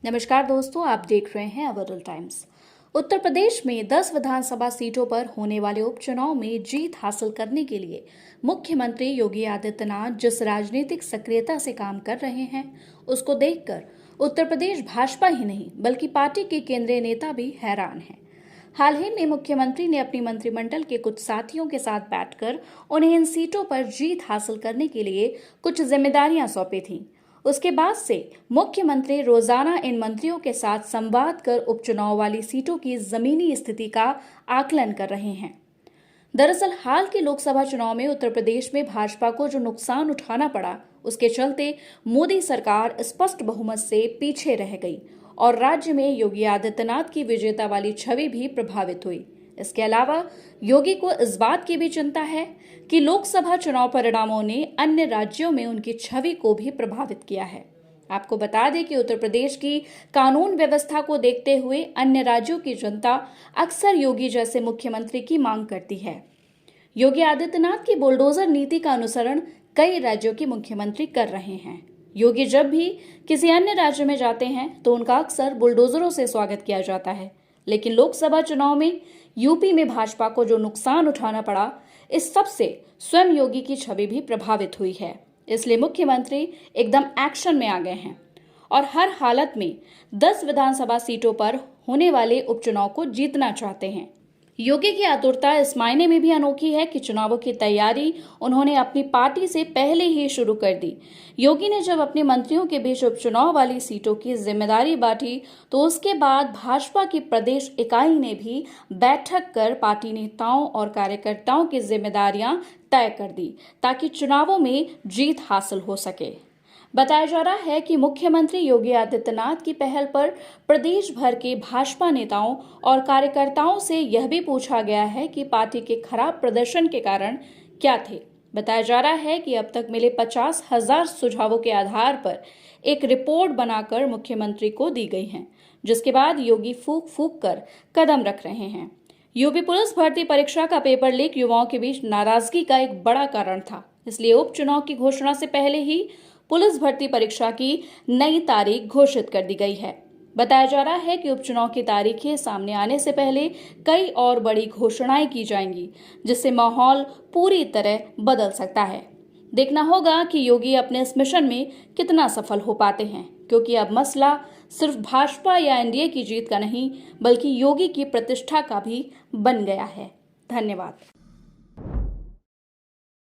नमस्कार दोस्तों, आप देख रहे हैं अवरल टाइम्स। उत्तर प्रदेश में 10 विधानसभा सीटों पर होने वाले उपचुनाव में जीत हासिल करने के लिए मुख्यमंत्री योगी आदित्यनाथ जिस राजनीतिक सक्रियता से काम कर रहे हैं, उसको देखकर उत्तर प्रदेश भाजपा ही नहीं बल्कि पार्टी के केंद्रीय नेता भी हैरान हैं। हाल ही में मुख्यमंत्री ने अपनी मंत्रिमंडल के कुछ साथियों के साथ बैठकर उन्हें इन सीटों पर जीत हासिल करने के लिए कुछ जिम्मेदारियां सौंपी थीं। उसके बाद से मुख्यमंत्री रोजाना इन मंत्रियों के साथ संवाद कर उपचुनाव वाली सीटों की जमीनी स्थिति का आकलन कर रहे हैं। दरअसल हाल के लोकसभा चुनाव में उत्तर प्रदेश में भाजपा को जो नुकसान उठाना पड़ा, उसके चलते मोदी सरकार स्पष्ट बहुमत से पीछे रह गई और राज्य में योगी आदित्यनाथ की विजेता वाली छवि भी प्रभावित हुई। इसके अलावा योगी को इस बात की भी चिंता है कि लोकसभा चुनाव परिणामों ने अन्य राज्यों में उनकी छवि को भी प्रभावित किया है। आपको बता दें कि उत्तर प्रदेश की कानून व्यवस्था को देखते हुए अन्य राज्यों की जनता अक्सर योगी जैसे मुख्यमंत्री की मांग करती है। योगी आदित्यनाथ की बुलडोजर नीति का अनुसरण कई राज्यों के मुख्यमंत्री कर रहे हैं। योगी जब भी किसी अन्य राज्य में जाते हैं तो उनका अक्सर बुलडोजरों से स्वागत किया जाता है, लेकिन लोकसभा चुनाव में यूपी में भाजपा को जो नुकसान उठाना पड़ा, इस सब से स्वयं योगी की छवि भी प्रभावित हुई है। इसलिए मुख्यमंत्री एकदम एक्शन में आ गए हैं और हर हालत में 10 विधानसभा सीटों पर होने वाले उपचुनाव को जीतना चाहते हैं। योगी की आतुरता इस मायने में भी अनोखी है कि चुनावों की तैयारी उन्होंने अपनी पार्टी से पहले ही शुरू कर दी। योगी ने जब अपने मंत्रियों के बीच उपचुनाव वाली सीटों की जिम्मेदारी बांटी तो उसके बाद भाजपा की प्रदेश इकाई ने भी बैठक कर पार्टी नेताओं और कार्यकर्ताओं की जिम्मेदारियां तय कर दी ताकि चुनावों में जीत हासिल हो सके। बताया जा रहा है कि मुख्यमंत्री योगी आदित्यनाथ की पहल पर प्रदेश भर के भाजपा नेताओं और कार्यकर्ताओं से यह भी पूछा गया है कि पार्टी के खराब प्रदर्शन के कारण क्या थे। बताया जा रहा है कि अब तक मिले 50,000 सुझावों के आधार पर एक रिपोर्ट बनाकर मुख्यमंत्री को दी गई है, जिसके बाद योगी फूंक फूंक कर कदम रख रहे हैं। यूपी पुलिस भर्ती परीक्षा का पेपर लीक युवाओं के बीच नाराजगी का एक बड़ा कारण था, इसलिए उपचुनाव की घोषणा से पहले ही पुलिस भर्ती परीक्षा की नई तारीख घोषित कर दी गई है। बताया जा रहा है कि उपचुनाव की तारीखें सामने आने से पहले कई और बड़ी घोषणाएं की जाएंगी, जिससे माहौल पूरी तरह बदल सकता है। देखना होगा कि योगी अपने इस मिशन में कितना सफल हो पाते हैं, क्योंकि अब मसला सिर्फ भाजपा या एनडीए की जीत का नहीं बल्कि योगी की प्रतिष्ठा का भी बन गया है। धन्यवाद।